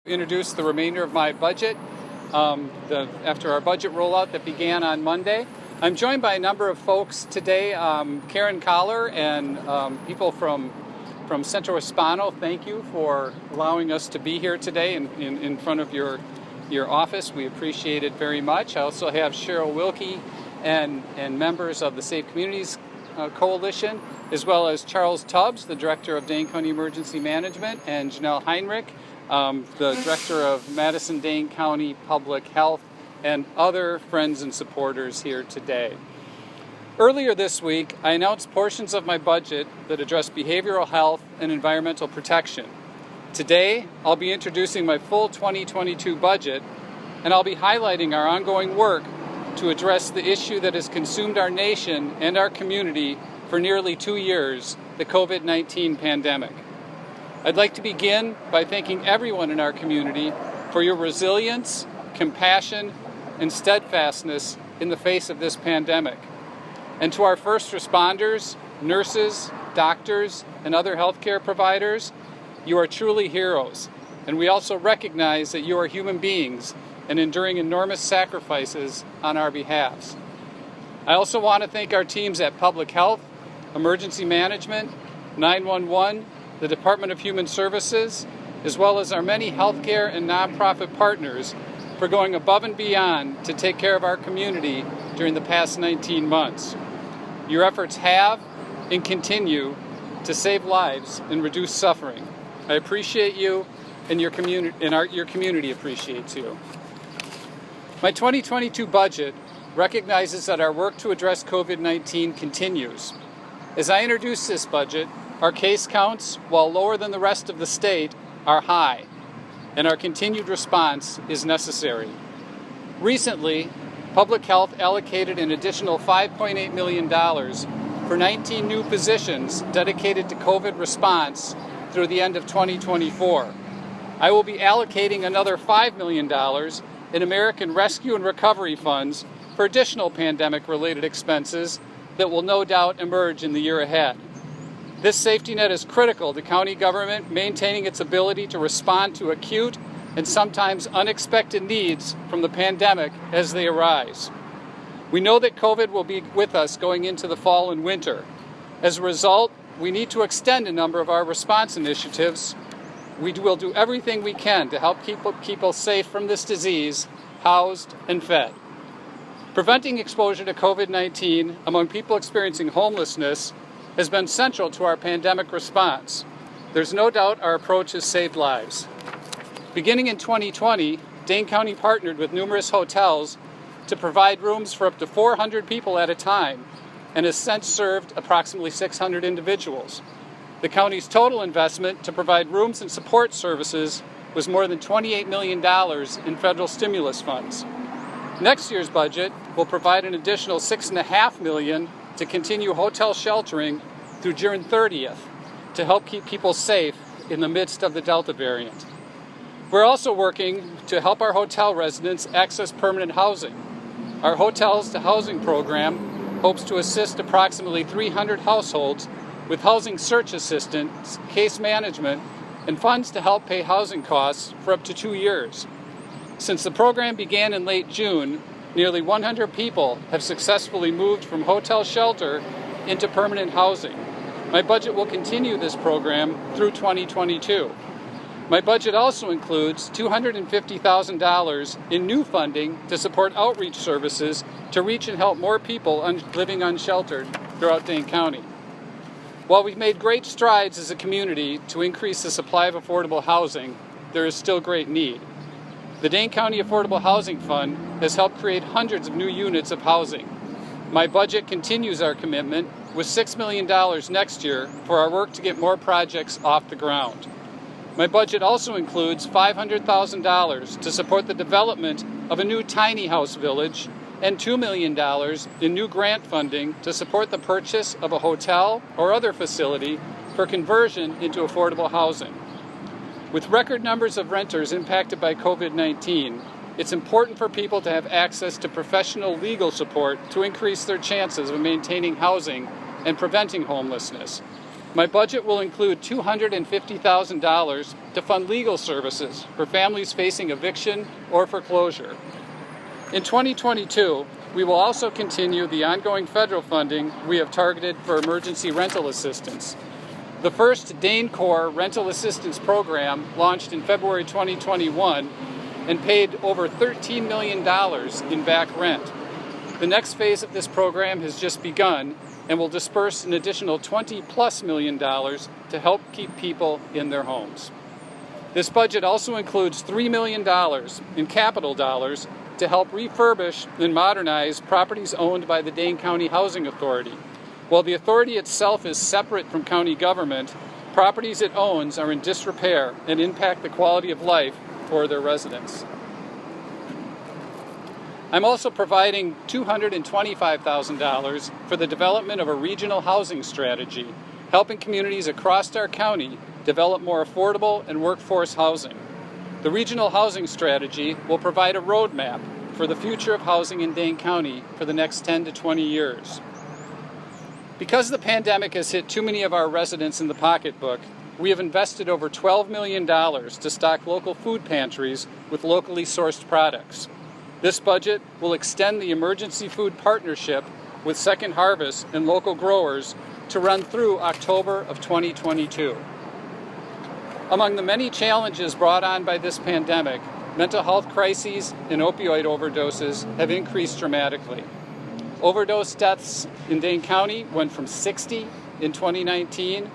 Introduce the remainder of my budget after our budget rollout that began on Monday. I'm joined by a number of folks today, Karen Collar and people from Centro Hispano. Thank you for allowing us to be here today in front of your office. We appreciate it very much. I also have Cheryl Wilkie and members of the Safe Communities Coalition, as well as Charles Tubbs, the Director of Dane County Emergency Management, and Janelle Heinrich, the Director of Madison-Dane County Public Health, and other friends and supporters here today. Earlier this week, I announced portions of my budget that address behavioral health and environmental protection. Today, I'll be introducing my full 2022 budget, and I'll be highlighting our ongoing work to address the issue that has consumed our nation and our community for nearly 2 years, the COVID-19 pandemic. I'd like to begin by thanking everyone in our community for your resilience, compassion, and steadfastness in the face of this pandemic. And to our first responders, nurses, doctors, and other healthcare providers, you are truly heroes. And we also recognize that you are human beings and enduring enormous sacrifices on our behalves. I also want to thank our teams at Public Health, Emergency Management, 911, the Department of Human Services, as well as our many healthcare and nonprofit partners for going above and beyond to take care of our community during the past 19 months. Your efforts have and continue to save lives and reduce suffering. I appreciate you, and your community appreciates you. My 2022 budget recognizes that our work to address COVID-19 continues. As I introduce this budget, our case counts, while lower than the rest of the state, are high, and our continued response is necessary. Recently, Public Health allocated an additional $5.8 million for 19 new positions dedicated to COVID response through the end of 2024. I will be allocating another $5 million in American Rescue and Recovery funds for additional pandemic-related expenses that will no doubt emerge in the year ahead. This safety net is critical to county government maintaining its ability to respond to acute and sometimes unexpected needs from the pandemic as they arise. We know that COVID will be with us going into the fall and winter. As a result, we need to extend a number of our response initiatives. We will do everything we can to help keep people safe from this disease, housed and fed. Preventing exposure to COVID-19 among people experiencing homelessness has been central to our pandemic response. There's no doubt our approach has saved lives. Beginning in 2020, Dane County partnered with numerous hotels to provide rooms for up to 400 people at a time and has since served approximately 600 individuals. The county's total investment to provide rooms and support services was more than $28 million in federal stimulus funds. Next year's budget will provide an additional $6.5 million to continue hotel sheltering through June 30th to help keep people safe in the midst of the Delta variant. We're also working to help our hotel residents access permanent housing. Our Hotels to Housing program hopes to assist approximately 300 households with housing search assistance, case management, and funds to help pay housing costs for up to 2 years. Since the program began in late June, nearly 100 people have successfully moved from hotel shelter into permanent housing. My budget will continue this program through 2022. My budget also includes $250,000 in new funding to support outreach services to reach and help more people living unsheltered throughout Dane County. While we've made great strides as a community to increase the supply of affordable housing, there is still great need. The Dane County Affordable Housing Fund has helped create hundreds of new units of housing. My budget continues our commitment with $6 million next year for our work to get more projects off the ground. My budget also includes $500,000 to support the development of a new tiny house village and $2 million in new grant funding to support the purchase of a hotel or other facility for conversion into affordable housing. With record numbers of renters impacted by COVID-19, it's important for people to have access to professional legal support to increase their chances of maintaining housing and preventing homelessness. My budget will include $250,000 to fund legal services for families facing eviction or foreclosure. In 2022, we will also continue the ongoing federal funding we have targeted for emergency rental assistance. The first Dane Corps rental assistance program launched in February 2021 and paid over $13 million in back rent. The next phase of this program has just begun and will disperse an additional $20+ million to help keep people in their homes. This budget also includes $3 million in capital dollars to help refurbish and modernize properties owned by the Dane County Housing Authority. While the authority itself is separate from county government, properties it owns are in disrepair and impact the quality of life for their residents. I'm also providing $225,000 for the development of a regional housing strategy, helping communities across our county develop more affordable and workforce housing. The regional housing strategy will provide a roadmap for the future of housing in Dane County for the next 10 to 20 years. Because the pandemic has hit too many of our residents in the pocketbook, we have invested over $12 million to stock local food pantries with locally sourced products. This budget will extend the emergency food partnership with Second Harvest and local growers to run through October of 2022. Among the many challenges brought on by this pandemic, mental health crises and opioid overdoses have increased dramatically. Overdose deaths in Dane County went from 60 in 2019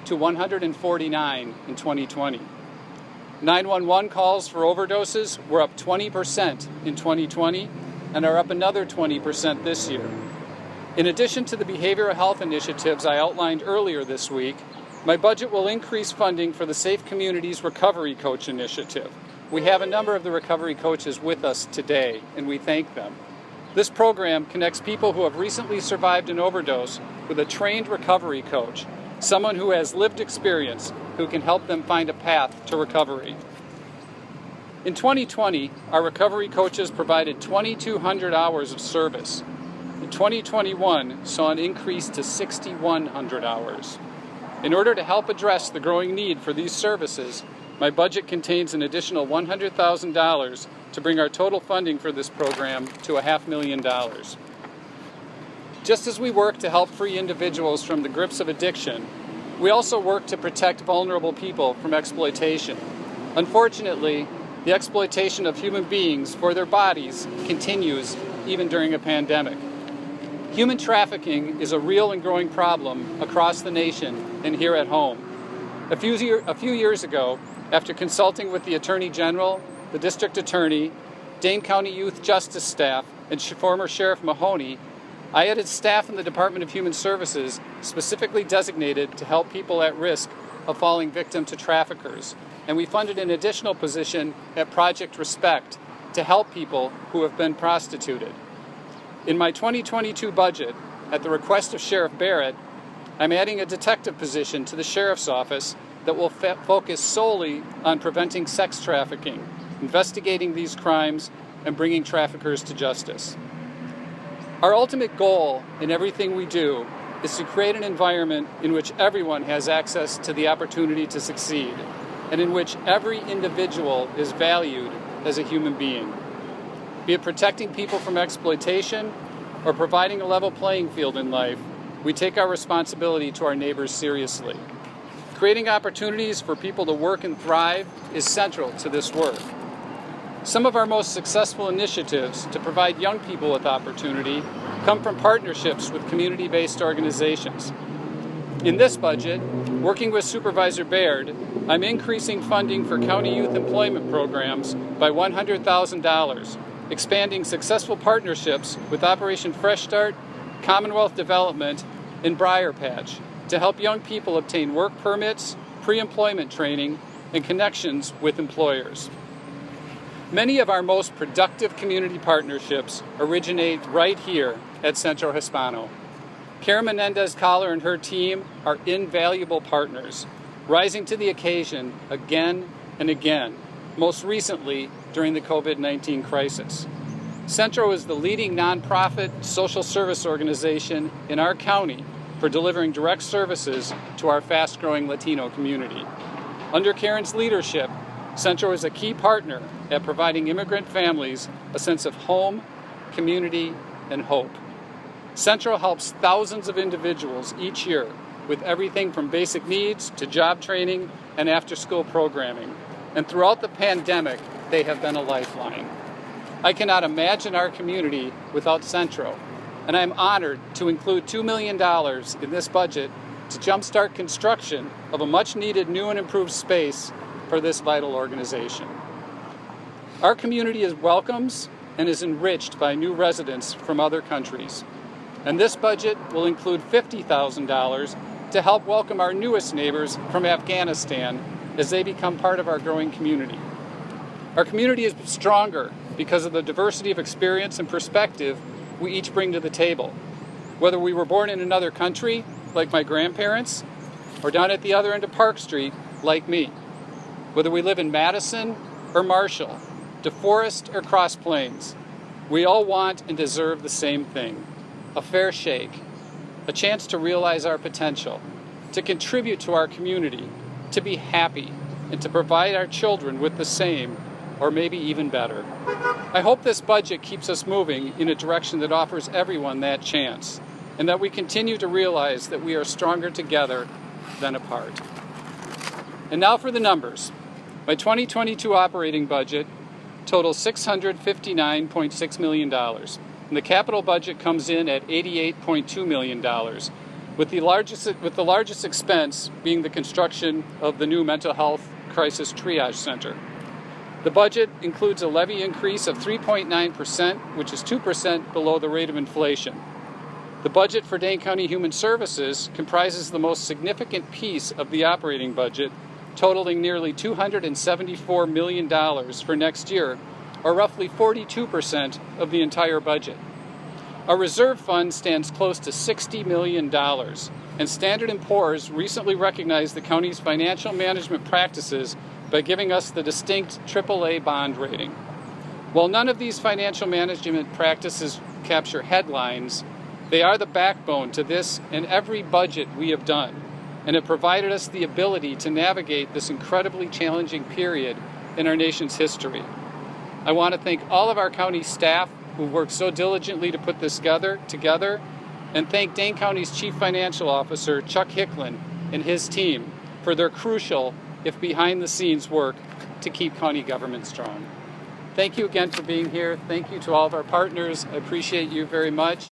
to 149 in 2020. 911 calls for overdoses were up 20% in 2020 and are up another 20% this year. In addition to the behavioral health initiatives I outlined earlier this week, my budget will increase funding for the Safe Communities Recovery Coach Initiative. We have a number of the recovery coaches with us today, and we thank them. This program connects people who have recently survived an overdose with a trained recovery coach, someone who has lived experience who can help them find a path to recovery. In 2020, our recovery coaches provided 2,200 hours of service. In 2021, saw an increase to 6,100 hours. In order to help address the growing need for these services, my budget contains an additional $100,000 to bring our total funding for this program to $500,000. Just as we work to help free individuals from the grips of addiction, we also work to protect vulnerable people from exploitation. Unfortunately, the exploitation of human beings for their bodies continues even during a pandemic. Human trafficking is a real and growing problem across the nation and here at home. A few years ago, after consulting with the Attorney General, the District Attorney, Dane County Youth Justice staff, and former Sheriff Mahoney, I added staff in the Department of Human Services specifically designated to help people at risk of falling victim to traffickers. And we funded an additional position at Project Respect to help people who have been prostituted. In my 2022 budget, at the request of Sheriff Barrett, I'm adding a detective position to the Sheriff's Office that will focus solely on preventing sex trafficking, investigating these crimes, and bringing traffickers to justice. Our ultimate goal in everything we do is to create an environment in which everyone has access to the opportunity to succeed, and in which every individual is valued as a human being. Be it protecting people from exploitation or providing a level playing field in life, we take our responsibility to our neighbors seriously. Creating opportunities for people to work and thrive is central to this work. Some of our most successful initiatives to provide young people with opportunity come from partnerships with community-based organizations. In this budget, working with Supervisor Baird, I'm increasing funding for county youth employment programs by $100,000, expanding successful partnerships with Operation Fresh Start, Commonwealth Development, and Briar Patch to help young people obtain work permits, pre-employment training, and connections with employers. Many of our most productive community partnerships originate right here at Centro Hispano. Karen Menendez-Collar and her team are invaluable partners, rising to the occasion again and again, most recently during the COVID-19 crisis. Centro is the leading nonprofit social service organization in our county for delivering direct services to our fast-growing Latino community. Under Karen's leadership, Centro is a key partner at providing immigrant families a sense of home, community, and hope. Centro helps thousands of individuals each year with everything from basic needs to job training and after-school programming. And throughout the pandemic, they have been a lifeline. I cannot imagine our community without Centro, and I'm honored to include $2 million in this budget to jumpstart construction of a much-needed new and improved space for this vital organization. Our community welcomes and is enriched by new residents from other countries, and this budget will include $50,000 to help welcome our newest neighbors from Afghanistan as they become part of our growing community. Our community is stronger because of the diversity of experience and perspective we each bring to the table. Whether we were born in another country, like my grandparents, or down at the other end of Park Street, like me. Whether we live in Madison or Marshall, DeForest or Cross Plains, we all want and deserve the same thing: a fair shake, a chance to realize our potential, to contribute to our community, to be happy, and to provide our children with the same, or maybe even better. I hope this budget keeps us moving in a direction that offers everyone that chance, and that we continue to realize that we are stronger together than apart. And now for the numbers. My 2022 operating budget totals $659.6 million, and the capital budget comes in at $88.2 million, with the largest expense being the construction of the new mental health crisis triage center. The budget includes a levy increase of 3.9%, which is 2% below the rate of inflation. The budget for Dane County Human Services comprises the most significant piece of the operating budget, totaling nearly $274 million for next year, or roughly 42% of the entire budget. Our reserve fund stands close to $60 million, and Standard & Poor's recently recognized the county's financial management practices by giving us the distinct AAA bond rating. While none of these financial management practices capture headlines, they are the backbone to this and every budget we have done, and have provided us the ability to navigate this incredibly challenging period in our nation's history. I want to thank all of our county staff who worked so diligently to put this together, and thank Dane County's Chief Financial Officer, Chuck Hicklin, and his team for their crucial, if behind-the-scenes work to keep county government strong. Thank you again for being here. Thank you to all of our partners. I appreciate you very much.